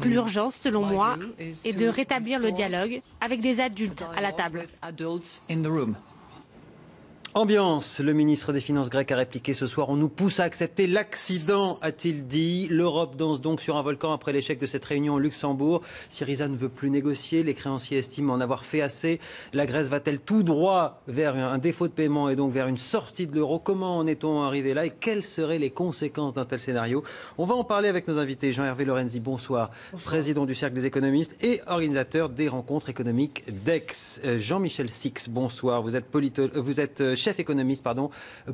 L'urgence, selon moi, est de rétablir le dialogue avec des adultes à la table. Ambiance, le ministre des Finances grec a répliqué ce soir. On nous pousse à accepter l'accident, a-t-il dit. L'Europe danse donc sur un volcan après l'échec de cette réunion au Luxembourg. Syriza ne veut plus négocier. Les créanciers estiment en avoir fait assez. La Grèce va-t-elle tout droit vers un défaut de paiement et donc vers une sortie de l'euro? Comment en est-on arrivé là et quelles seraient les conséquences d'un tel scénario? On va en parler avec nos invités. Jean-Hervé Lorenzi, bonsoir. Président du Cercle des économistes et organisateur des rencontres économiques d'Aix. Jean-Michel Six, bonsoir. Vous êtes chef économiste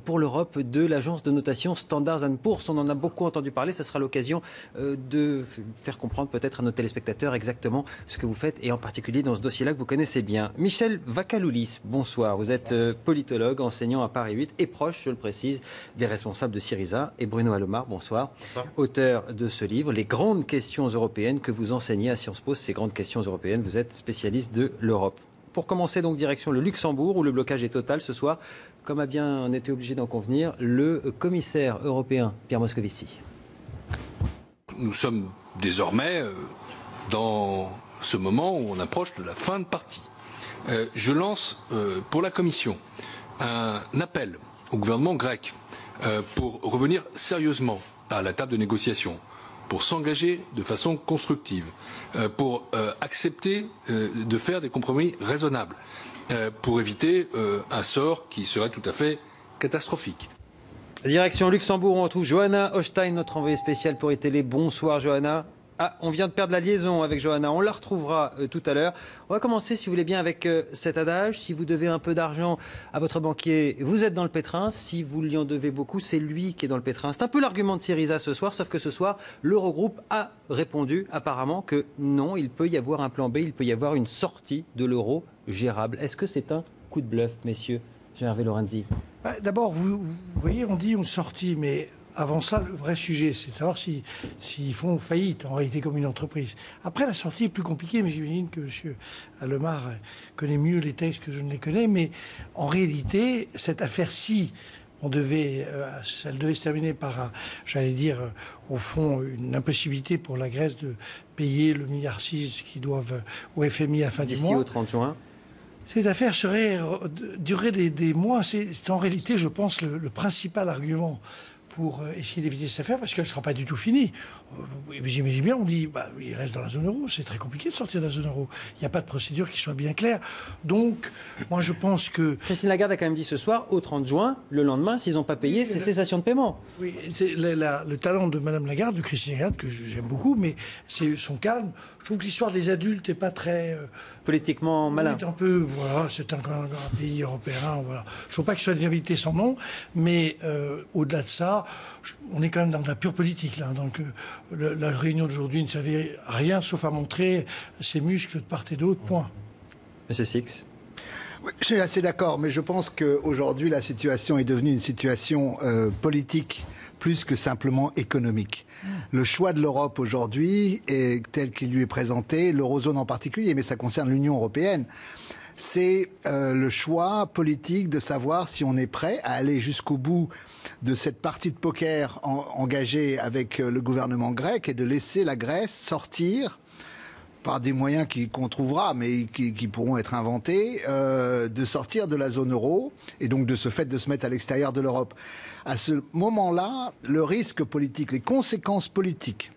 pour l'Europe de l'agence de notation Standard & Poor's. On en a beaucoup entendu parler. Ça sera l'occasion de faire comprendre peut-être à nos téléspectateurs exactement ce que vous faites et en particulier dans ce dossier-là que vous connaissez bien. Michel Vakaloulis, bonsoir. Vous êtes politologue, enseignant à Paris 8 et proche, je le précise, des responsables de Syriza. Et Bruno Alomar, bonsoir. Auteur de ce livre, Les grandes questions européennes que vous enseignez à Sciences Po. Ces grandes questions européennes, vous êtes spécialiste de l'Europe. Pour commencer donc direction le Luxembourg où le blocage est total ce soir, comme a bien été obligé d'en convenir le commissaire européen Pierre Moscovici. Nous sommes désormais dans ce moment où on approche de la fin de partie. Je lance pour la Commission un appel au gouvernement grec pour revenir sérieusement à la table de négociation, pour s'engager de façon constructive, pour accepter de faire des compromis raisonnables, pour éviter un sort qui serait tout à fait catastrophique. Direction Luxembourg, on retrouve Johanna Hochstein, notre envoyée spéciale pour iTélé. Bonsoir Johanna. Ah, on vient de perdre la liaison avec Johanna, on la retrouvera tout à l'heure. On va commencer, si vous voulez bien, avec cet adage. Si vous devez un peu d'argent à votre banquier, vous êtes dans le pétrin. Si vous lui en devez beaucoup, c'est lui qui est dans le pétrin. C'est un peu l'argument de Syriza ce soir, sauf que ce soir, l'Eurogroupe a répondu apparemment que non, il peut y avoir un plan B, il peut y avoir une sortie de l'euro gérable. Est-ce que c'est un coup de bluff, messieurs? Jean-Hervé Lorenzi. D'abord, vous voyez, on dit une sortie, mais... Avant ça, le vrai sujet, c'est de savoir s'ils font faillite, en réalité, comme une entreprise. Après, la sortie est plus compliquée, mais j'imagine que M. Alomar connaît mieux les textes que je ne les connais. Mais en réalité, cette affaire-ci, elle devait se terminer par, j'allais dire, au fond, une impossibilité pour la Grèce de payer le milliard 6 qu'ils doivent au FMI à la fin du mois. D'ici au 30 juin. Cette affaire durerait des mois. C'est en réalité, je pense, le principal argument pour essayer d'éviter cette affaire, parce qu'elle ne sera pas du tout finie. Vous imaginez bien, on dit, il reste dans la zone euro, c'est très compliqué de sortir de la zone euro. Il n'y a pas de procédure qui soit bien claire. Donc, moi je pense que... Christine Lagarde a quand même dit ce soir, au 30 juin, le lendemain, s'ils n'ont pas payé, c'est cessation de paiement. Oui, c'est le talent de Mme Lagarde, de Christine Lagarde, que j'aime beaucoup, mais c'est son calme. Je trouve que l'histoire des adultes n'est pas très... politiquement malin. Un peu, voilà, c'est un pays européen, voilà. Je ne trouve pas qu'il soit d'une habilité sans nom, mais au-delà de ça, on est quand même dans de la pure politique, là. Donc, la réunion d'aujourd'hui ne servait à rien, sauf à montrer ses muscles de part et d'autre, point. Monsieur Six. Oui, je suis assez d'accord, mais je pense qu'aujourd'hui, la situation est devenue une situation politique plus que simplement économique. Le choix de l'Europe aujourd'hui, tel qu'il lui est présenté, l'eurozone en particulier, mais ça concerne l'Union européenne, c'est le choix politique de savoir si on est prêt à aller jusqu'au bout de cette partie de poker engagée avec le gouvernement grec et de laisser la Grèce sortir par des moyens qu'on trouvera, mais qui pourront être inventés, de sortir de la zone euro et donc de ce fait de se mettre à l'extérieur de l'Europe. À ce moment-là, le risque politique, les conséquences politiques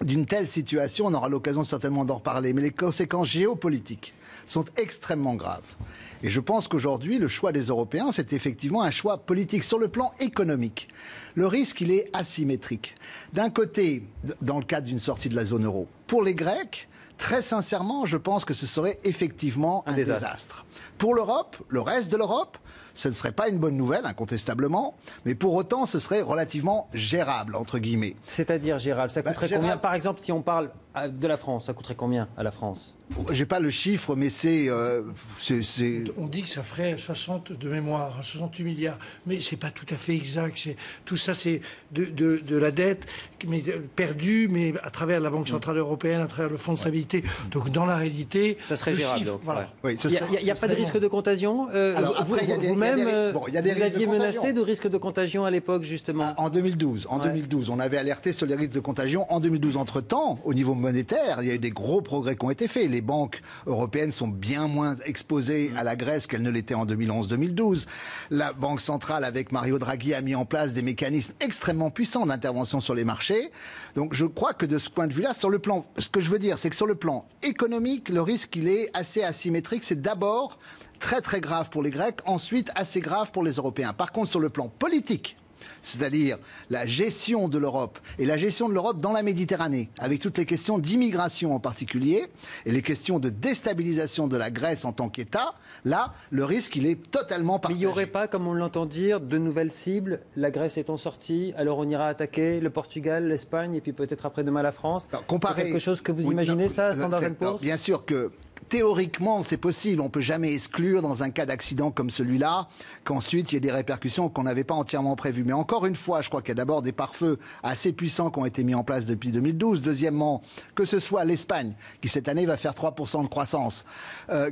d'une telle situation, on aura l'occasion certainement d'en reparler, mais les conséquences géopolitiques sont extrêmement graves. Et je pense qu'aujourd'hui, le choix des Européens, c'est effectivement un choix politique. Sur le plan économique, le risque, il est asymétrique. D'un côté, dans le cadre d'une sortie de la zone euro, pour les Grecs, très sincèrement, je pense que ce serait effectivement un désastre. Pour l'Europe, le reste de l'Europe, ce ne serait pas une bonne nouvelle, incontestablement, mais pour autant, ce serait relativement gérable, entre guillemets. C'est-à-dire gérable, ça coûterait combien? Par exemple, si on parle de la France, ça coûterait combien à la France? J'ai pas le chiffre, mais c'est... On dit que ça ferait 60 de mémoire, 68 milliards, mais c'est pas tout à fait exact. Tout ça, c'est de la dette mais perdue, mais à travers la Banque Centrale Européenne, à travers le Fonds de stabilité. Donc, dans la réalité... Ça serait gérable, donc. Voilà. Il n'y a pas de risque de contagion Alors, après, il même, il y a des vous risques aviez de menacé contagion. de risque de contagion à l'époque, justement. En 2012, on avait alerté sur les risques de contagion. En 2012, entre-temps, au niveau monétaire, il y a eu des gros progrès qui ont été faits. Les banques européennes sont bien moins exposées à la Grèce qu'elles ne l'étaient en 2011-2012. La Banque centrale, avec Mario Draghi, a mis en place des mécanismes extrêmement puissants d'intervention sur les marchés. Donc je crois que de ce point de vue-là, ce que je veux dire, c'est que sur le plan économique, le risque, il est assez asymétrique. C'est d'abord très très grave pour les Grecs, ensuite assez grave pour les Européens. Par contre, sur le plan politique, c'est-à-dire la gestion de l'Europe, et la gestion de l'Europe dans la Méditerranée, avec toutes les questions d'immigration en particulier, et les questions de déstabilisation de la Grèce en tant qu'État, là, le risque, il est totalement partagé. Mais il n'y aurait pas, comme on l'entend dire, de nouvelles cibles, la Grèce étant sortie, alors on ira attaquer le Portugal, l'Espagne, et puis peut-être après-demain la France. C'est quelque chose que vous imaginez, ça, Standard & Poor's ? Bien sûr que théoriquement, c'est possible. On ne peut jamais exclure, dans un cas d'accident comme celui-là, qu'ensuite il y ait des répercussions qu'on n'avait pas entièrement prévues. Mais encore une fois, je crois qu'il y a d'abord des pare-feux assez puissants qui ont été mis en place depuis 2012. Deuxièmement, que ce soit l'Espagne, qui cette année va faire 3% de croissance,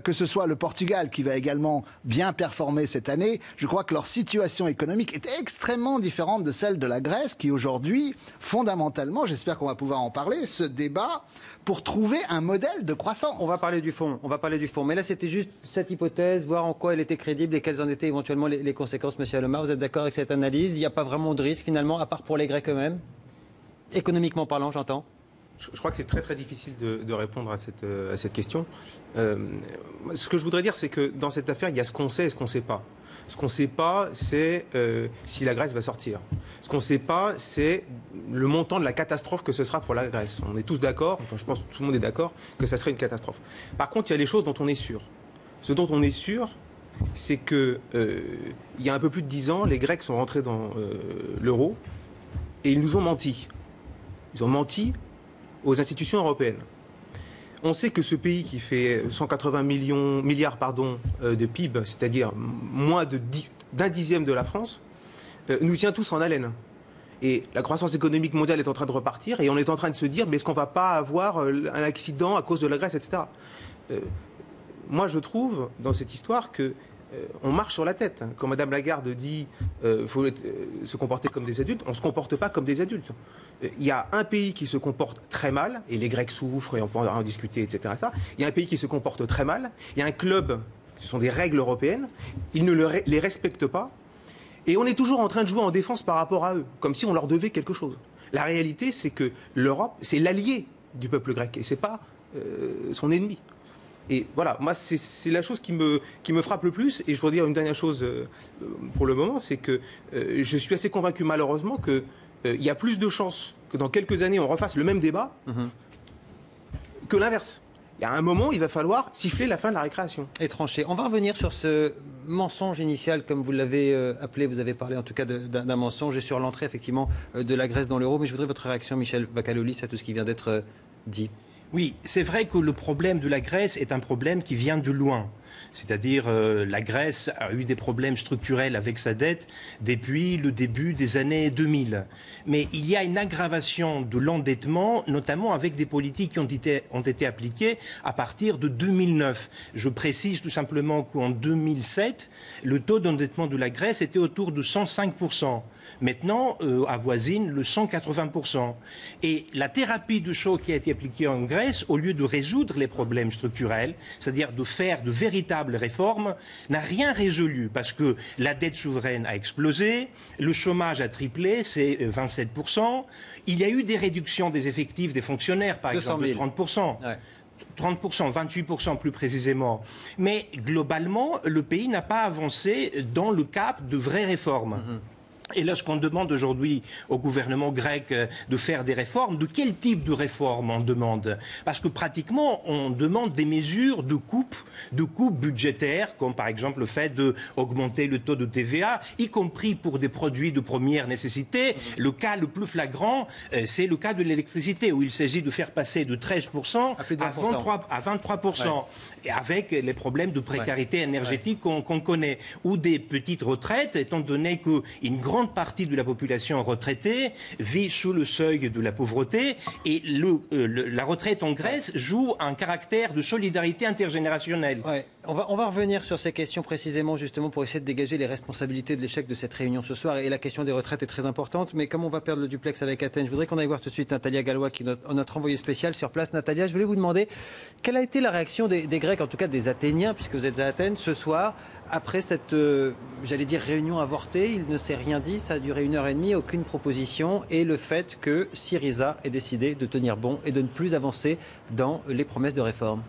que ce soit le Portugal, qui va également bien performer cette année, je crois que leur situation économique est extrêmement différente de celle de la Grèce, qui aujourd'hui, fondamentalement, j'espère qu'on va pouvoir en parler, se débat pour trouver un modèle de croissance. On va parler du fond. Mais là, c'était juste cette hypothèse, voir en quoi elle était crédible et quelles en étaient éventuellement les conséquences, Monsieur Alomar. Vous êtes d'accord avec cette analyse ? Il n'y a pas vraiment de risque, finalement, à part pour les Grecs eux-mêmes ? Économiquement parlant, j'entends. Je crois que c'est très très difficile de répondre à cette question. Ce que je voudrais dire, c'est que dans cette affaire, il y a ce qu'on sait et ce qu'on ne sait pas. Ce qu'on ne sait pas, c'est si la Grèce va sortir. Ce qu'on ne sait pas, c'est le montant de la catastrophe que ce sera pour la Grèce. On est tous d'accord, enfin je pense que tout le monde est d'accord, que ça serait une catastrophe. Par contre, il y a les choses dont on est sûr. Ce dont on est sûr, c'est qu'il y a un peu plus de 10 ans, les Grecs sont rentrés dans l'euro et ils nous ont menti. Ils ont menti aux institutions européennes. On sait que ce pays qui fait 180 milliards de PIB, c'est-à-dire moins d'un dixième de la France, nous tient tous en haleine. Et la croissance économique mondiale est en train de repartir et on est en train de se dire mais est-ce qu'on ne va pas avoir un accident à cause de la Grèce, etc. Moi, je trouve, dans cette histoire, on marche sur la tête. Quand Mme Lagarde dit qu'il faut se comporter comme des adultes, on ne se comporte pas comme des adultes. Il y a un pays qui se comporte très mal, et les Grecs souffrent, et on peut en discuter, etc. Il y a un pays qui se comporte très mal, il y a un club, ce sont des règles européennes, ils ne les respectent pas, et on est toujours en train de jouer en défense par rapport à eux, comme si on leur devait quelque chose. La réalité, c'est que l'Europe, c'est l'allié du peuple grec, et ce n'est pas son ennemi. Et voilà, moi, c'est la chose qui me frappe le plus. Et je voudrais dire une dernière chose pour le moment, c'est que je suis assez convaincu, malheureusement, qu'il y a plus de chances que dans quelques années, on refasse le même débat que l'inverse. Il y a un moment, il va falloir siffler la fin de la récréation. Et trancher. On va revenir sur ce mensonge initial, comme vous l'avez appelé. Vous avez parlé en tout cas d'un mensonge et sur l'entrée, effectivement, de la Grèce dans l'euro. Mais je voudrais votre réaction, Michel Vakalolis, à tout ce qui vient d'être dit. Oui, c'est vrai que le problème de la Grèce est un problème qui vient de loin. C'est-à-dire, la Grèce a eu des problèmes structurels avec sa dette depuis le début des années 2000. Mais il y a une aggravation de l'endettement, notamment avec des politiques qui ont été appliquées à partir de 2009. Je précise tout simplement qu'en 2007, le taux d'endettement de la Grèce était autour de 105%. Maintenant, avoisine le 180%. Et la thérapie de choc qui a été appliquée en Grèce, au lieu de résoudre les problèmes structurels, c'est-à-dire de faire de véritables réformes, n'a rien résolu parce que la dette souveraine a explosé, le chômage a triplé, c'est 27%. Il y a eu des réductions des effectifs des fonctionnaires, par exemple, de 30%. Ouais. 30%, 28% plus précisément. Mais globalement, le pays n'a pas avancé dans le cap de vraies réformes. Et lorsqu'on demande aujourd'hui au gouvernement grec de faire des réformes, de quel type de réforme on demande ? Parce que pratiquement, on demande des mesures de coupe budgétaires, comme par exemple le fait d'augmenter le taux de TVA, y compris pour des produits de première nécessité. Le cas le plus flagrant, c'est le cas de l'électricité, où il s'agit de faire passer de 13% à 23%. Ouais. Et avec les problèmes de précarité énergétique qu'on connaît, ou des petites retraites, étant donné qu'une grande partie de la population retraitée vit sous le seuil de la pauvreté, et la retraite en Grèce joue un caractère de solidarité intergénérationnelle. Ouais. On va revenir sur ces questions précisément justement pour essayer de dégager les responsabilités de l'échec de cette réunion ce soir. Et la question des retraites est très importante. Mais comme on va perdre le duplex avec Athènes, je voudrais qu'on aille voir tout de suite Natalia Gallois, qui est notre envoyée spéciale sur place. Natalia, je voulais vous demander quelle a été la réaction des Grecs, en tout cas des Athéniens, puisque vous êtes à Athènes ce soir, après cette, j'allais dire, réunion avortée. Il ne s'est rien dit, ça a duré 1h30, aucune proposition. Et le fait que Syriza ait décidé de tenir bon et de ne plus avancer dans les promesses de réforme.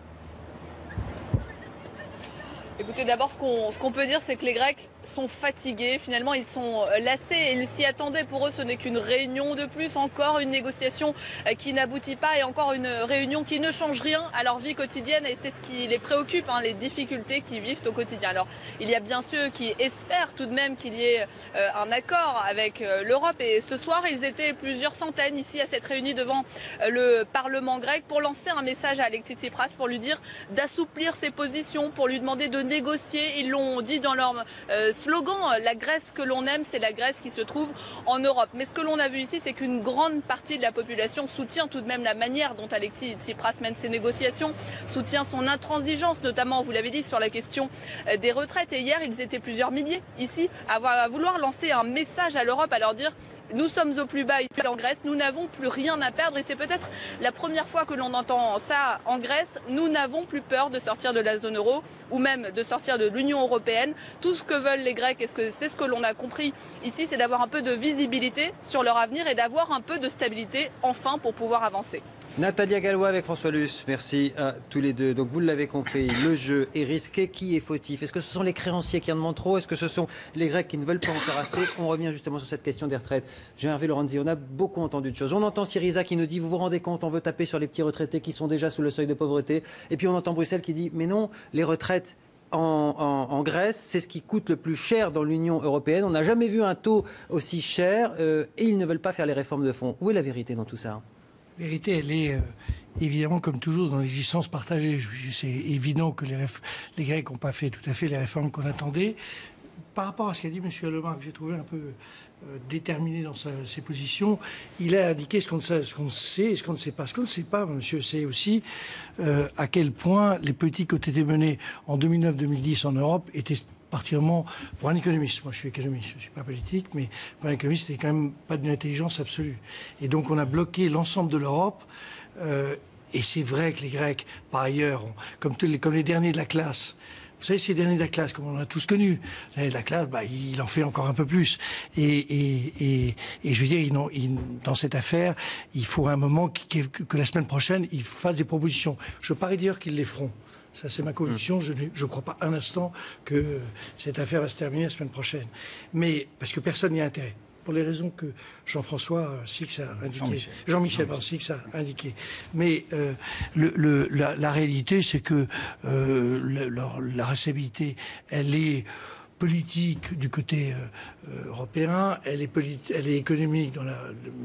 Écoutez, d'abord, ce qu'on peut dire, c'est que les Grecs sont fatigués. Finalement, ils sont lassés et ils s'y attendaient. Pour eux, ce n'est qu'une réunion de plus, encore une négociation qui n'aboutit pas et encore une réunion qui ne change rien à leur vie quotidienne. Et c'est ce qui les préoccupe, les difficultés qu'ils vivent au quotidien. Alors, il y a bien ceux qui espèrent tout de même qu'il y ait un accord avec l'Europe. Et ce soir, ils étaient plusieurs centaines ici à cette réunion devant le Parlement grec pour lancer un message à Alexis Tsipras pour lui dire d'assouplir ses positions, pour lui demander de négocier. Ils l'ont dit dans leur slogan, la Grèce que l'on aime, c'est la Grèce qui se trouve en Europe. Mais ce que l'on a vu ici, c'est qu'une grande partie de la population soutient tout de même la manière dont Alexis Tsipras mène ses négociations, soutient son intransigeance, notamment, vous l'avez dit, sur la question des retraites. Et hier, ils étaient plusieurs milliers ici à vouloir lancer un message à l'Europe, à leur dire: nous sommes au plus bas ici en Grèce, nous n'avons plus rien à perdre et c'est peut-être la première fois que l'on entend ça en Grèce. Nous n'avons plus peur de sortir de la zone euro ou même de sortir de l'Union européenne. Tout ce que veulent les Grecs, et c'est ce que l'on a compris ici, c'est d'avoir un peu de visibilité sur leur avenir et d'avoir un peu de stabilité enfin pour pouvoir avancer. Natalia Gallois avec François Luce, merci à tous les deux. Donc vous l'avez compris, le jeu est risqué. Qui est fautif? Est-ce que ce sont les créanciers qui en demandent trop? Est-ce que ce sont les Grecs qui ne veulent pas en faire assez? On revient justement sur cette question des retraites. Jean-Hervé Lorenzi, on a beaucoup entendu de choses. On entend Syriza qui nous dit: vous vous rendez compte, on veut taper sur les petits retraités qui sont déjà sous le seuil de pauvreté. Et puis on entend Bruxelles qui dit: mais non, les retraites en Grèce, c'est ce qui coûte le plus cher dans l'Union européenne. On n'a jamais vu un taux aussi cher et ils ne veulent pas faire les réformes de fond. Où est la vérité dans tout ça? La vérité, elle est évidemment, comme toujours, dans l'existence partagée. C'est évident que les Grecs n'ont pas fait tout à fait les réformes qu'on attendait. Par rapport à ce qu'a dit M. Lemar, que j'ai trouvé un peu déterminé dans ses positions, il a indiqué ce qu'on sait et ce qu'on ne sait pas. Ce qu'on ne sait pas, monsieur, c'est aussi à quel point les politiques qui ont été menées en 2009-2010 en Europe étaient particulièrement, pour un économiste, moi je suis économiste, je ne suis pas politique, mais pour un économiste, c'était quand même pas d'une intelligence absolue. Et donc on a bloqué l'ensemble de l'Europe. Et c'est vrai que les Grecs, par ailleurs, comme les derniers de la classe, vous savez, ces derniers de la classe, comme on a tous connu, les derniers de la classe, il en fait encore un peu plus. Et je veux dire, dans cette affaire, il faut à un moment que la semaine prochaine, ils fassent des propositions. Je parie d'ailleurs qu'ils les feront. Ça, c'est ma conviction. Je ne crois pas un instant que cette affaire va se terminer la semaine prochaine. Mais parce que personne n'y a intérêt. Pour les raisons que Jean-François Six a indiquées. Jean-Michel Six a indiqué. Mais la réalité, c'est que la responsabilité, elle est politique du côté européen, elle est économique dans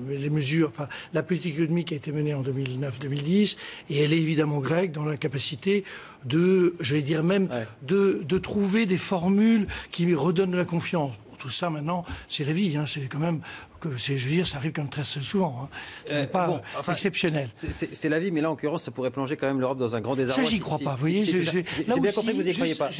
les mesures, enfin la politique économique qui a été menée en 2009-2010, et elle est évidemment grecque dans l'incapacité de, j'allais dire même, de trouver des formules qui redonnent de la confiance. Tout ça maintenant, c'est la vie, c'est quand même, je veux dire, ça arrive quand même très souvent. Ce n'est pas exceptionnel. C'est la vie, mais là, en l'occurrence, ça pourrait plonger quand même l'Europe dans un grand désarroi. Ça, j'y crois pas. Vous voyez, j'ai bien compris que vous n'y croyez pas.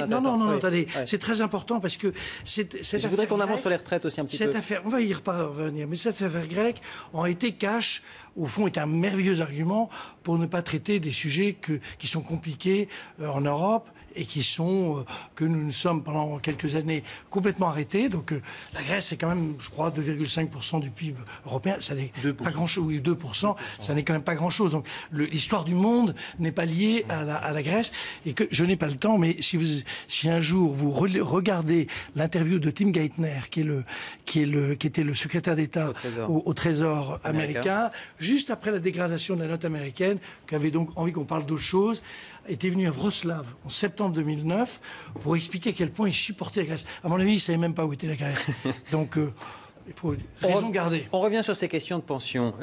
Non, attendez, c'est très important parce que je voudrais qu'on avance sur les retraites aussi un petit peu. Cette affaire, on va y revenir, mais cette affaire grecque, en réalité, cache, au fond, est un merveilleux argument pour ne pas traiter des sujets qui sont compliqués en Europe et que nous sommes pendant quelques années complètement arrêtés. Donc la Grèce, c'est quand même, je crois, 2,5% du PIB européen. Ça n'est pas grand-chose. Oui, 2%. Ça n'est quand même pas grand-chose. Donc l'histoire du monde n'est pas liée à la Grèce. Et que je n'ai pas le temps, mais si un jour vous regardez l'interview de Tim Geithner, qui était le secrétaire d'État au Trésor américain, juste après la dégradation de la note américaine, qui avait donc envie qu'on parle d'autre chose, était venu à Wrocław en septembre 2009 pour expliquer à quel point il supportait la Grèce. À mon avis, il ne savait même pas où était la Grèce. Donc, il faut raison garder. On revient sur ces questions de pension.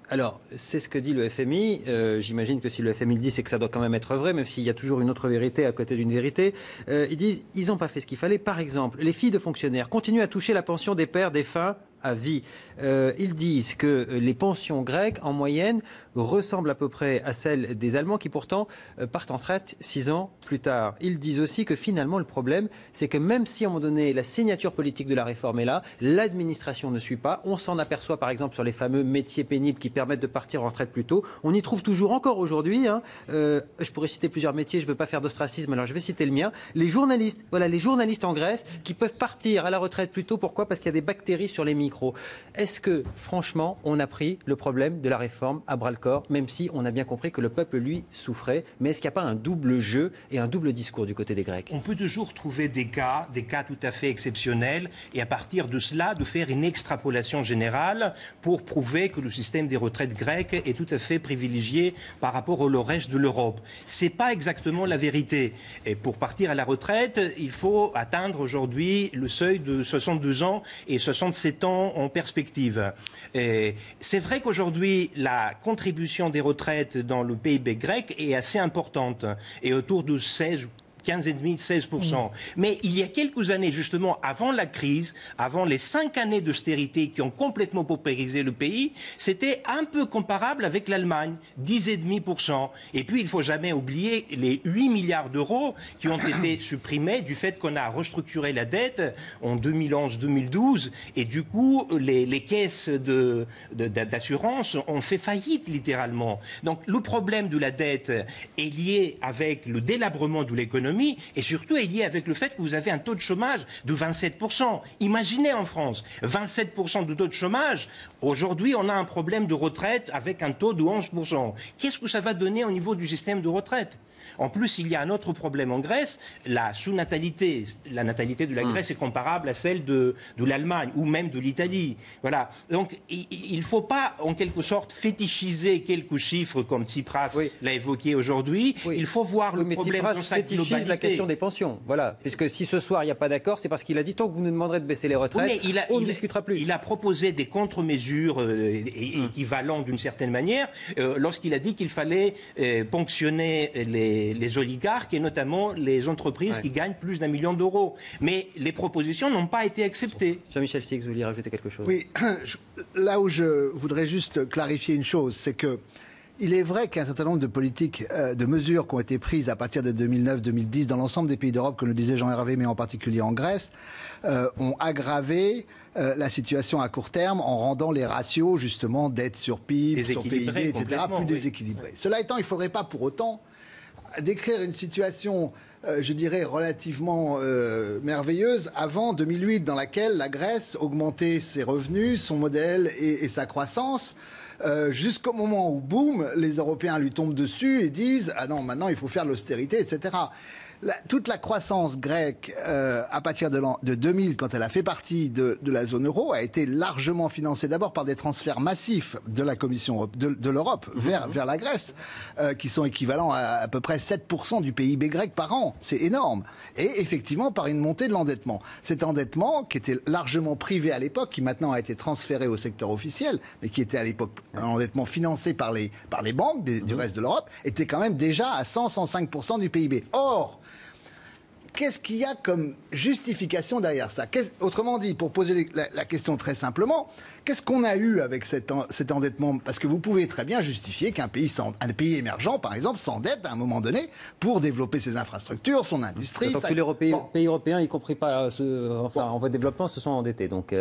Alors, c'est ce que dit le FMI. J'imagine que si le FMI le dit, c'est que ça doit quand même être vrai, même s'il y a toujours une autre vérité à côté d'une vérité. Ils disent ils n'ont pas fait ce qu'il fallait. Par exemple, les filles de fonctionnaires continuent à toucher la pension des pères défunts à vie. Ils disent que les pensions grecques, en moyenne, ressemblent à peu près à celles des Allemands qui pourtant partent en retraite 6 ans plus tard. Ils disent aussi que finalement le problème, c'est que même si à un moment donné la signature politique de la réforme est là, l'administration ne suit pas. On s'en aperçoit par exemple sur les fameux métiers pénibles qui permettent de partir en retraite plus tôt. On y trouve toujours encore aujourd'hui. Je pourrais citer plusieurs métiers, je ne veux pas faire d'ostracisme, alors je vais citer le mien. Les journalistes en Grèce qui peuvent partir à la retraite plus tôt. Pourquoi ? Parce qu'il y a des bactéries sur les micros. Est-ce que franchement on a pris le problème de la réforme à bras le corps, même si on a bien compris que le peuple, lui, souffrait. Mais est-ce qu'il n'y a pas un double jeu et un double discours du côté des Grecs ? On peut toujours trouver des cas tout à fait exceptionnels, et à partir de cela, de faire une extrapolation générale pour prouver que le système des retraites grecques est tout à fait privilégié par rapport au reste de l'Europe. Ce n'est pas exactement la vérité. Et pour partir à la retraite, il faut atteindre aujourd'hui le seuil de 62 ans et 67 ans en perspective. C'est vrai qu'aujourd'hui, la contribution des retraites dans le PIB grec est assez importante et autour de 15,5-16%. Mais il y a quelques années, justement, avant la crise, avant les 5 années d'austérité qui ont complètement paupérisé le pays, c'était un peu comparable avec l'Allemagne, 10,5%. Et puis, il ne faut jamais oublier les 8 milliards d'euros qui ont été supprimés du fait qu'on a restructuré la dette en 2011-2012. Et du coup, les caisses d'assurance ont fait faillite, littéralement. Donc, le problème de la dette est lié avec le délabrement de l'économie, et surtout est lié avec le fait que vous avez un taux de chômage de 27%. Imaginez en France, 27% de taux de chômage. Aujourd'hui, on a un problème de retraite avec un taux de 11%. Qu'est-ce que ça va donner au niveau du système de retraite ? En plus, il y a un autre problème en Grèce, la sous-natalité. La natalité de la Grèce est comparable à celle de l'Allemagne ou même de l'Italie. Voilà. Donc, il ne faut pas, en quelque sorte, fétichiser quelques chiffres comme Tsipras l'a évoqué aujourd'hui. Oui. Il faut voir le problème dans sa globalité. La question des pensions, voilà. Puisque si ce soir il n'y a pas d'accord, c'est parce qu'il a dit tant que vous nous demanderez de baisser les retraites, on ne discutera plus. Il a proposé des contre-mesures équivalentes d'une certaine manière lorsqu'il a dit qu'il fallait ponctionner les oligarques et notamment les entreprises qui gagnent plus d'1 million d'euros. Mais les propositions n'ont pas été acceptées. Jean-Michel Six, vous vouliez rajouter quelque chose ? Oui, là où je voudrais juste clarifier une chose, c'est que il est vrai qu'un certain nombre de politiques, de mesures qui ont été prises à partir de 2009-2010 dans l'ensemble des pays d'Europe, comme le disait Jean-Hervé, mais en particulier en Grèce, ont aggravé la situation à court terme en rendant les ratios, justement, dette sur PIB, sur PIB, etc., plus déséquilibrés. Cela étant, il ne faudrait pas pour autant décrire une situation, je dirais, relativement merveilleuse avant 2008, dans laquelle la Grèce augmentait ses revenus, son modèle et sa croissance, jusqu'au moment où, boum, les Européens lui tombent dessus et disent « Ah non, maintenant il faut faire de l'austérité, etc. » Toute la croissance grecque, à partir de 2000, quand elle a fait partie de la zone euro, a été largement financée d'abord par des transferts massifs de la Commission de l'Europe vers la Grèce, qui sont équivalents à peu près 7% du PIB grec par an. C'est énorme. Et effectivement, par une montée de l'endettement. Cet endettement, qui était largement privé à l'époque, qui maintenant a été transféré au secteur officiel, mais qui était à l'époque un endettement financé par les banques du reste de l'Europe, était quand même déjà à 100-105% du PIB. Or, qu'est-ce qu'il y a comme justification derrière ça ? Autrement dit, pour poser la question très simplement, qu'est-ce qu'on a eu avec cet endettement ? Parce que vous pouvez très bien justifier qu'un pays émergent, par exemple, s'endette à un moment donné pour développer ses infrastructures, son industrie. Tous les pays européens, y compris pas en voie de développement, se sont endettés. Donc,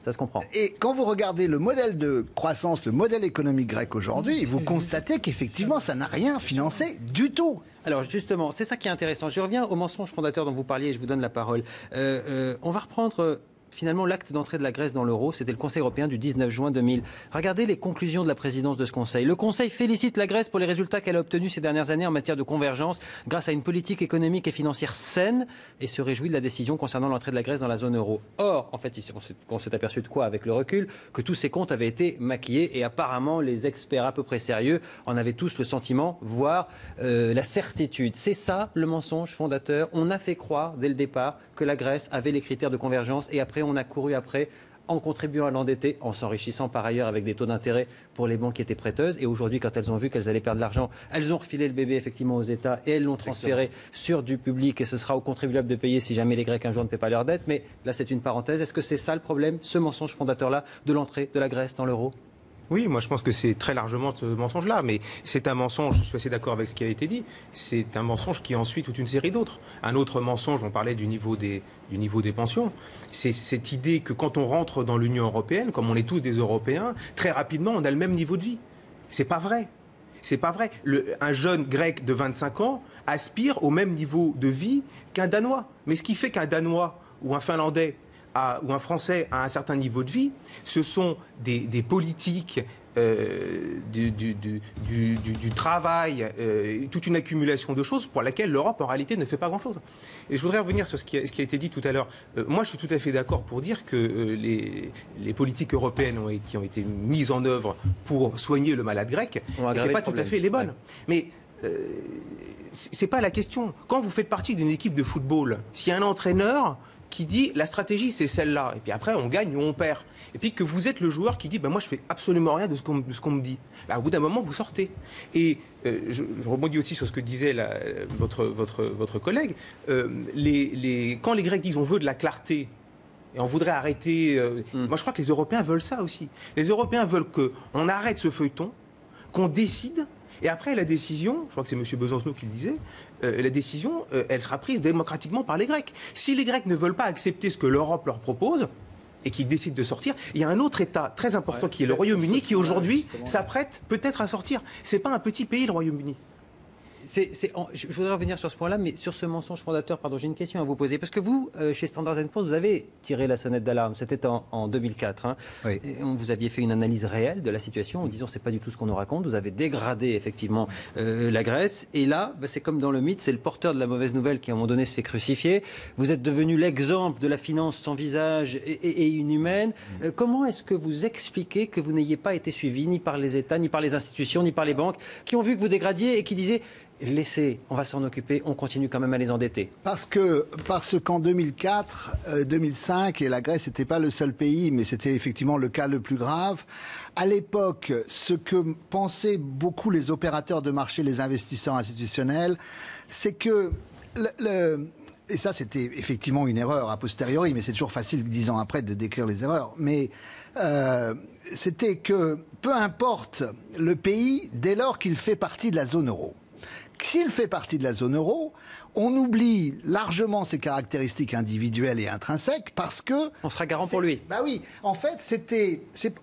ça se comprend. Et quand vous regardez le modèle de croissance, le modèle économique grec aujourd'hui, vous constatez qu'effectivement, ça n'a rien financé du tout. Alors justement, c'est ça qui est intéressant. Je reviens au mensonge fondateur dont vous parliez et je vous donne la parole. On va reprendre finalement l'acte d'entrée de la Grèce dans l'euro. C'était le Conseil européen du 19 juin 2000. Regardez les conclusions de la présidence de ce Conseil. Le Conseil félicite la Grèce pour les résultats qu'elle a obtenus ces dernières années en matière de convergence grâce à une politique économique et financière saine et se réjouit de la décision concernant l'entrée de la Grèce dans la zone euro. Or, en fait, on s'est aperçu de quoi avec le recul ? Que tous ces comptes avaient été maquillés et apparemment les experts à peu près sérieux en avaient tous le sentiment, voire la certitude. C'est ça le mensonge fondateur. On a fait croire dès le départ que la Grèce avait les critères de convergence et après on a couru après en contribuant à l'endetter, en s'enrichissant par ailleurs avec des taux d'intérêt pour les banques qui étaient prêteuses. Et aujourd'hui, quand elles ont vu qu'elles allaient perdre de l'argent, elles ont refilé le bébé effectivement aux États et elles l'ont transféré sur du public et ce sera aux contribuables de payer si jamais les Grecs un jour ne paient pas leurs dettes. Mais là, c'est une parenthèse. Est-ce que c'est ça le problème, ce mensonge fondateur-là de l'entrée de la Grèce dans l'euro ? Oui, moi je pense que c'est très largement ce mensonge-là, mais c'est un mensonge, je suis assez d'accord avec ce qui a été dit, c'est un mensonge qui ensuit toute une série d'autres. Un autre mensonge, on parlait du niveau des pensions, c'est cette idée que quand on rentre dans l'Union européenne, comme on est tous des Européens, très rapidement on a le même niveau de vie. C'est pas vrai. C'est pas vrai. Un jeune grec de 25 ans aspire au même niveau de vie qu'un Danois. Mais ce qui fait qu'un Danois ou un Finlandais ou un Français à un certain niveau de vie, ce sont des politiques du travail, toute une accumulation de choses pour laquelle l'Europe en réalité ne fait pas grand-chose. Et je voudrais revenir sur ce qui a été dit tout à l'heure. Moi je suis tout à fait d'accord pour dire que les politiques européennes qui ont été mises en œuvre pour soigner le malade grec n'étaient pas tout à fait les bonnes. Ouais. Mais c'est pas la question. Quand vous faites partie d'une équipe de football, s'il y a un entraîneur qui dit la stratégie c'est celle-là, et puis après on gagne ou on perd, et puis que vous êtes le joueur qui dit moi je fais absolument rien de ce qu'on me dit, au bout d'un moment vous sortez. Et je rebondis aussi sur ce que disait votre collègue, quand les Grecs disent on veut de la clarté et on voudrait arrêter, moi je crois que les Européens veulent ça aussi. Les Européens veulent qu'on arrête ce feuilleton, qu'on décide. Et après, la décision, je crois que c'est M. Besancenot qui le disait, la décision, elle sera prise démocratiquement par les Grecs. Si les Grecs ne veulent pas accepter ce que l'Europe leur propose et qu'ils décident de sortir, il y a un autre État très important qui est le Royaume-Uni qui aujourd'hui s'apprête peut-être à sortir. C'est pas un petit pays, le Royaume-Uni. Je voudrais revenir sur ce point-là, mais sur ce mensonge fondateur, pardon, j'ai une question à vous poser. Parce que vous, chez Standard & Poor's, vous avez tiré la sonnette d'alarme. C'était en 2004. Hein. Oui. Et vous aviez fait une analyse réelle de la situation en disant c'est pas du tout ce qu'on nous raconte. Vous avez dégradé effectivement la Grèce. Et là, c'est comme dans le mythe, c'est le porteur de la mauvaise nouvelle qui à un moment donné se fait crucifier. Vous êtes devenu l'exemple de la finance sans visage et inhumaine. Comment est-ce que vous expliquez que vous n'ayez pas été suivi ni par les États, ni par les institutions, ni par les banques qui ont vu que vous dégradiez et qui disaient laissez, on va s'en occuper, on continue quand même à les endetter. Parce qu'en 2004, 2005, et la Grèce n'était pas le seul pays, mais c'était effectivement le cas le plus grave. À l'époque, ce que pensaient beaucoup les opérateurs de marché, les investisseurs institutionnels, c'est que et ça c'était effectivement une erreur a posteriori, mais c'est toujours facile 10 ans après de décrire les erreurs. Mais c'était que peu importe le pays, dès lors qu'il fait partie de la zone euro. S'il fait partie de la zone euro, on oublie largement ses caractéristiques individuelles et intrinsèques parce que... On sera garant pour lui. Bah oui, en fait,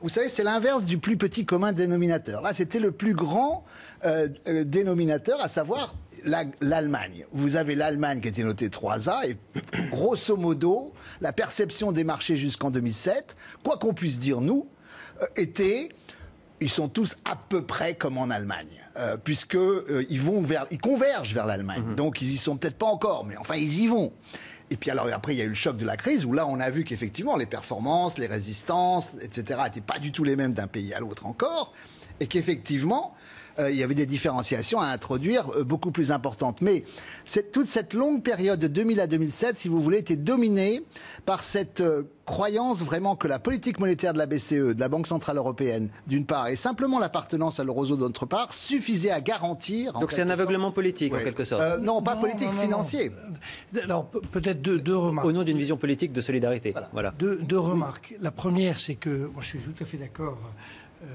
vous savez, c'est l'inverse du plus petit commun dénominateur. Là, c'était le plus grand dénominateur, à savoir l'Allemagne. Vous avez l'Allemagne qui était notée 3A et grosso modo, la perception des marchés jusqu'en 2007, quoi qu'on puisse dire nous, était... Ils sont tous à peu près comme en Allemagne, puisque ils convergent vers l'Allemagne. Donc ils y sont peut-être pas encore, mais enfin ils y vont. Et puis alors après il y a eu le choc de la crise où là on a vu qu'effectivement les performances, les résistances, etc. n'étaient pas du tout les mêmes d'un pays à l'autre encore, et qu'effectivement il y avait des différenciations à introduire beaucoup plus importantes. Mais toute cette longue période de 2000 à 2007, si vous voulez, était dominée par cette croyance vraiment que la politique monétaire de la BCE, de la Banque Centrale Européenne, d'une part, et simplement l'appartenance à l'eurozone d'autre part, suffisait à garantir... Donc c'est un aveuglement politique, en quelque sorte. Non, pas politique, financier. Alors peut-être deux remarques. Au nom d'une vision politique de solidarité. Voilà. Deux remarques. La première, c'est que, moi je suis tout à fait d'accord...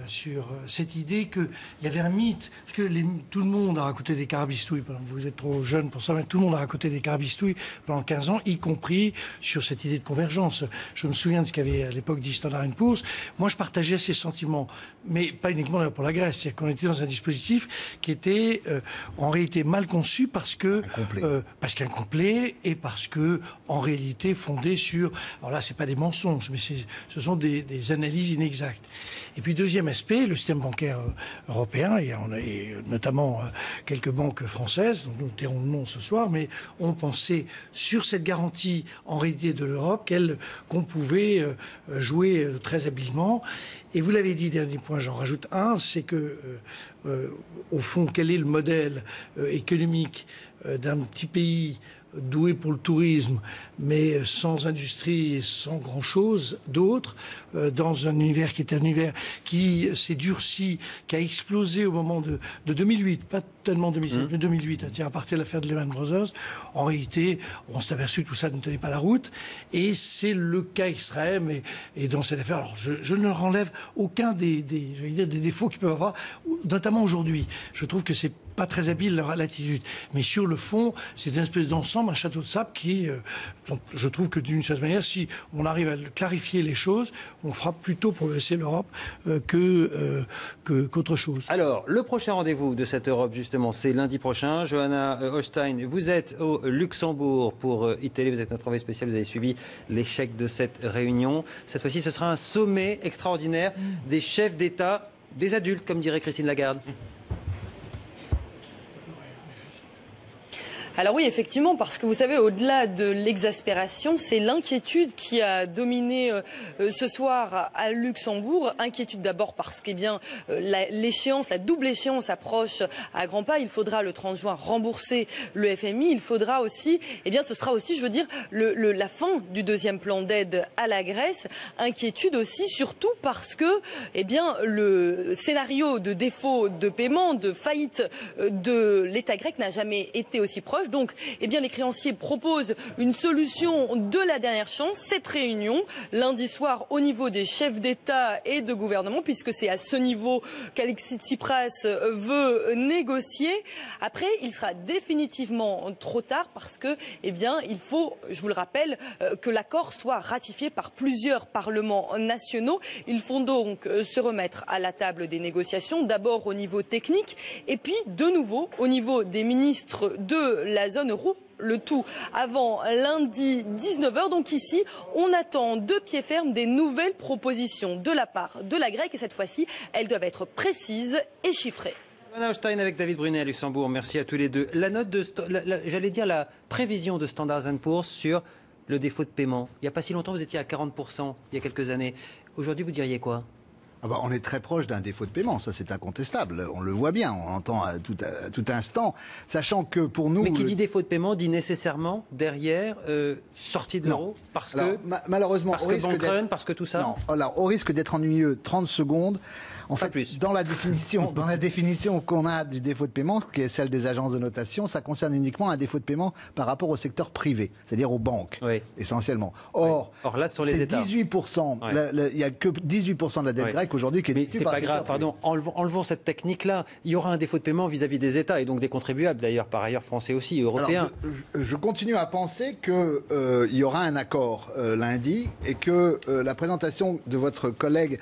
sur cette idée qu'il y avait un mythe, parce que tout le monde a raconté des carabistouilles, vous êtes trop jeune pour ça, mais tout le monde a raconté des carabistouilles pendant 15 ans, y compris sur cette idée de convergence. Je me souviens de ce qu'avait à l'époque dit Standard & Poor's. Moi, je partageais ces sentiments, mais pas uniquement pour la Grèce, c'est-à-dire qu'on était dans un dispositif qui était en réalité mal conçu parce qu'incomplet et parce que en réalité fondé sur, alors là, c'est pas des mensonges, mais ce sont des analyses inexactes. Et puis deuxième aspect, le système bancaire européen, et on a notamment quelques banques françaises, dont nous tairons le nom ce soir, mais on pensait sur cette garantie en réalité de l'Europe qu'on pouvait jouer très habilement. Et vous l'avez dit, dernier point, j'en rajoute un, c'est que au fond, quel est le modèle économique d'un petit pays doué pour le tourisme, mais sans industrie et sans grand-chose d'autre, dans un univers qui est un univers qui s'est durci, qui a explosé au moment de 2008, pas tellement 2007, mais 2008, à partir de l'affaire de Lehman Brothers. En réalité, on s'est aperçu que tout ça ne tenait pas la route, et c'est le cas extrême. Et dans cette affaire, alors je ne leur enlève aucun des défauts qu'ils peuvent avoir, notamment aujourd'hui. Je trouve que c'est pas très habile leur attitude. Mais sur le fond, c'est une espèce d'ensemble, un château de sable qui, donc je trouve que d'une certaine manière, si on arrive à clarifier les choses, on fera plutôt progresser l'Europe qu'autre chose. Alors, le prochain rendez-vous de cette Europe, justement, c'est lundi prochain. Johanna Holstein, vous êtes au Luxembourg pour iTélé, vous êtes notre envoyé spécial, vous avez suivi l'échec de cette réunion. Cette fois-ci, ce sera un sommet extraordinaire des chefs d'État, des adultes, comme dirait Christine Lagarde. Alors oui, effectivement, parce que vous savez, au-delà de l'exaspération, c'est l'inquiétude qui a dominé ce soir à Luxembourg. Inquiétude d'abord parce que la double échéance approche à grands pas. Il faudra le 30 juin rembourser le FMI. Il faudra aussi, ce sera aussi, je veux dire, la fin du deuxième plan d'aide à la Grèce. Inquiétude aussi, surtout parce que, le scénario de défaut de paiement, de faillite de l'État grec n'a jamais été aussi proche. Donc, les créanciers proposent une solution de la dernière chance. Cette réunion, lundi soir, au niveau des chefs d'État et de gouvernement, puisque c'est à ce niveau qu'Alexis Tsipras veut négocier. Après, il sera définitivement trop tard parce que, il faut, je vous le rappelle, que l'accord soit ratifié par plusieurs parlements nationaux. Ils font donc se remettre à la table des négociations, d'abord au niveau technique, et puis de nouveau au niveau des ministres de la zone euro, le tout avant lundi 19h. Donc ici, on attend de pied ferme des nouvelles propositions de la part de la Grèce et cette fois-ci, elles doivent être précises et chiffrées. Johanna Holstein avec David Brunet à Luxembourg, merci à tous les deux. La note la prévision de Standard & Poor's sur le défaut de paiement. Il n'y a pas si longtemps, vous étiez à 40% il y a quelques années. Aujourd'hui, vous diriez quoi ? On est très proche d'un défaut de paiement, ça c'est incontestable. On le voit bien, on l'entend à tout instant, sachant que pour nous... Mais qui dit défaut de paiement dit nécessairement derrière sortie de l'euro malheureusement, parce que bank run, parce que tout ça. Non, alors au risque d'être ennuyeux, 30 secondes. En fait, dans la définition qu'on a du défaut de paiement, qui est celle des agences de notation, ça concerne uniquement un défaut de paiement par rapport au secteur privé, c'est-à-dire aux banques, essentiellement. Or là, sur les États, 18%, il n'y a que 18% de la dette grecque aujourd'hui qui est détenue par le secteur privé. Pardon, enlevons cette technique-là. Il y aura un défaut de paiement vis-à-vis des États et donc des contribuables, d'ailleurs, par ailleurs français aussi, européens. Alors, je continue à penser qu'il y aura un accord lundi et que la présentation de votre collègue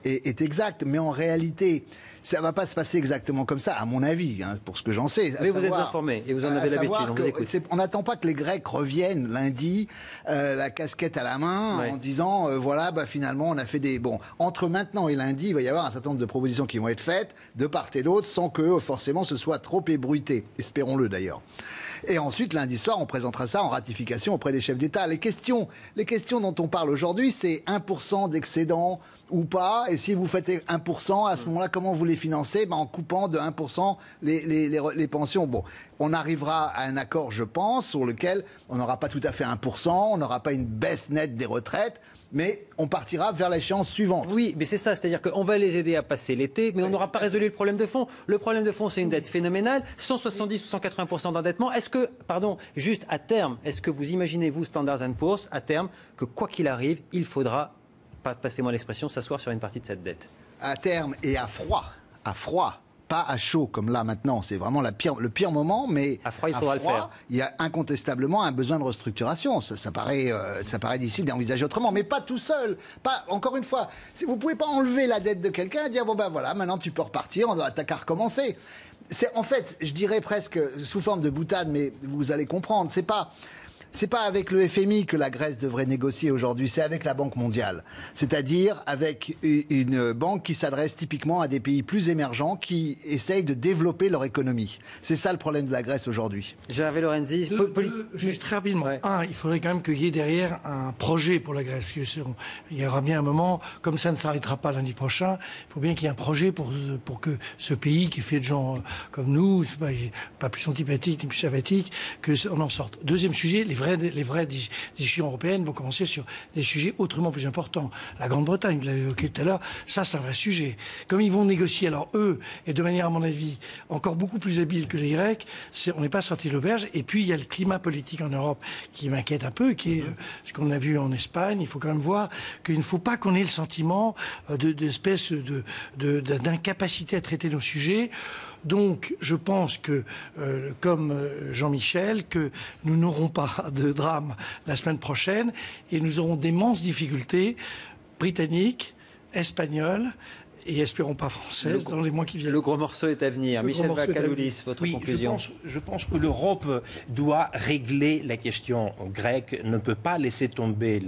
est exact, mais en réalité, ça ne va pas se passer exactement comme ça, à mon avis, pour ce que j'en sais. Mais vous êtes informé et vous en avez l'habitude, on vous écoute. On n'attend pas que les Grecs reviennent lundi, la casquette à la main, en disant, finalement, on a fait des... Bon, entre maintenant et lundi, il va y avoir un certain nombre de propositions qui vont être faites, de part et d'autre, sans que, forcément, ce soit trop ébruité. Espérons-le, d'ailleurs. Et ensuite, lundi soir, on présentera ça en ratification auprès des chefs d'État. Les questions dont on parle aujourd'hui, c'est 1% d'excédent ou pas. Et si vous faites 1%, à ce moment-là, comment vous les financez ? En coupant de 1% les pensions. Bon, on arrivera à un accord, je pense, sur lequel on n'aura pas tout à fait 1%, on n'aura pas une baisse nette des retraites, mais on partira vers l'échéance suivante. Oui, mais c'est ça, c'est-à-dire qu'on va les aider à passer l'été, mais on n'aura pas résolu le problème de fond. Le problème de fond, c'est une dette phénoménale, 170 ou 180% d'endettement. Est-ce que, juste à terme, est-ce que vous imaginez, vous, Standard & Poor's, à terme, que quoi qu'il arrive, il faudra, passez-moi l'expression, s'asseoir sur une partie de cette dette ? À terme et à froid, pas à chaud comme là maintenant, c'est vraiment le pire moment, mais à froid, il faudra le faire. Il y a incontestablement un besoin de restructuration. Ça paraît difficile d'envisager autrement, mais pas tout seul. Encore une fois, vous pouvez pas enlever la dette de quelqu'un et dire maintenant tu peux repartir, t'as qu'à recommencer. C'est en fait, je dirais presque sous forme de boutade, mais vous allez comprendre, c'est pas C'est pas avec le FMI que la Grèce devrait négocier aujourd'hui, c'est avec la Banque mondiale. C'est-à-dire avec une banque qui s'adresse typiquement à des pays plus émergents qui essayent de développer leur économie. C'est ça le problème de la Grèce aujourd'hui. Gervais Lorenzi, juste très rapidement. Il faudrait quand même qu'il y ait derrière un projet pour la Grèce. Il y aura bien un moment, comme ça ne s'arrêtera pas lundi prochain, il faut bien qu'il y ait un projet pour que ce pays qui fait de gens comme nous, pas plus antipathiques ni plus sympathiques, qu'on en sorte. Deuxième sujet, les vraies discussions européennes vont commencer sur des sujets autrement plus importants. La Grande-Bretagne, vous l'avez évoqué tout à l'heure, ça c'est un vrai sujet. Comme ils vont négocier, alors eux, et de manière à mon avis encore beaucoup plus habile que les Grecs, on n'est pas sorti de l'auberge. Et puis il y a le climat politique en Europe qui m'inquiète un peu, qui est ce qu'on a vu en Espagne. Il faut quand même voir qu'il ne faut pas qu'on ait le sentiment d'espèce d'incapacité à traiter nos sujets. Donc, je pense que, comme Jean-Michel, que nous n'aurons pas de drame la semaine prochaine et nous aurons d'immenses difficultés britanniques, espagnoles et espérons pas française dans les mois qui viennent. Le gros morceau est à venir. Michel Vacaloulis, votre conclusion. Je pense que l'Europe doit régler la question grecque, ne peut pas laisser tomber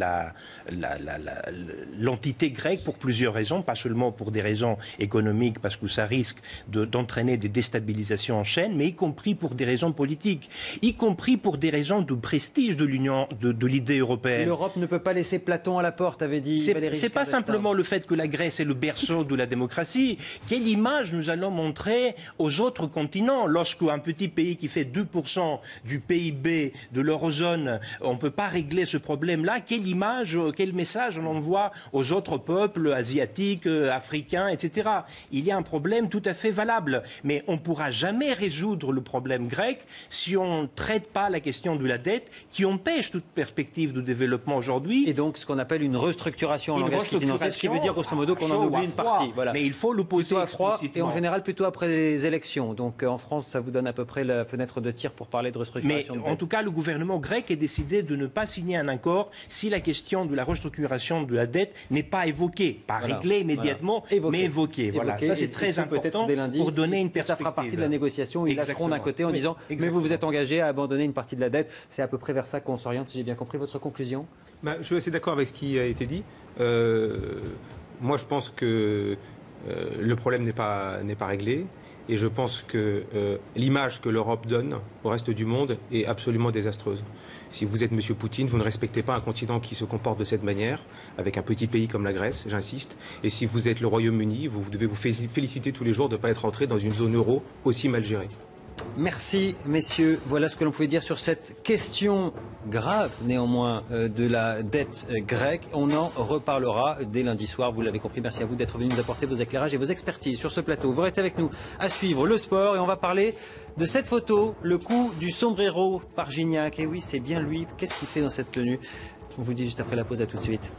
l'entité grecque pour plusieurs raisons, pas seulement pour des raisons économiques, parce que ça risque d'entraîner des déstabilisations en chaîne, mais y compris pour des raisons politiques, y compris pour des raisons de prestige de l'Union, de l'idée européenne. L'Europe ne peut pas laisser Platon à la porte, avait dit Valéry Giscard d'Estaing. C'est pas simplement le fait que la Grèce est le berceau de la démocratie. Quelle image nous allons montrer aux autres continents lorsqu'un petit pays qui fait 2% du PIB de l'eurozone, on ne peut pas régler ce problème-là? Quelle image, quel message on envoie aux autres peuples asiatiques, africains, etc. Il y a un problème tout à fait valable, mais on ne pourra jamais résoudre le problème grec si on ne traite pas la question de la dette qui empêche toute perspective de développement aujourd'hui. Et donc ce qu'on appelle une restructuration en langage financier, ce qui veut dire grosso modo qu'on en oublie une partie. Voilà. Mais il faut l'opposer explicitement. Et en général plutôt après les élections. Donc en France, ça vous donne à peu près la fenêtre de tir pour parler de restructuration. Mais en tout cas, le gouvernement grec a décidé de ne pas signer un accord si la question de la restructuration de la dette n'est pas évoquée, pas réglée immédiatement, mais évoquée. Voilà, ça c'est très important pour donner une perspective. Ça fera partie de la négociation. Ils lâcheront d'un côté en disant mais vous vous êtes engagé à abandonner une partie de la dette. C'est à peu près vers ça qu'on s'oriente, si j'ai bien compris. Votre conclusion? Je suis assez d'accord avec ce qui a été dit. Moi, je pense que le problème n'est pas réglé. Et je pense que l'image que l'Europe donne au reste du monde est absolument désastreuse. Si vous êtes M. Poutine, vous ne respectez pas un continent qui se comporte de cette manière, avec un petit pays comme la Grèce, j'insiste. Et si vous êtes le Royaume-Uni, vous devez vous féliciter tous les jours de ne pas être entré dans une zone euro aussi mal gérée. Merci, messieurs. Voilà ce que l'on pouvait dire sur cette question grave, néanmoins, de la dette grecque. On en reparlera dès lundi soir. Vous l'avez compris. Merci à vous d'être venus nous apporter vos éclairages et vos expertises sur ce plateau. Vous restez avec nous à suivre le sport et on va parler de cette photo, le coup du sombrero par Gignac. Et oui, c'est bien lui. Qu'est-ce qu'il fait dans cette tenue? On vous dit juste après la pause. À tout de suite.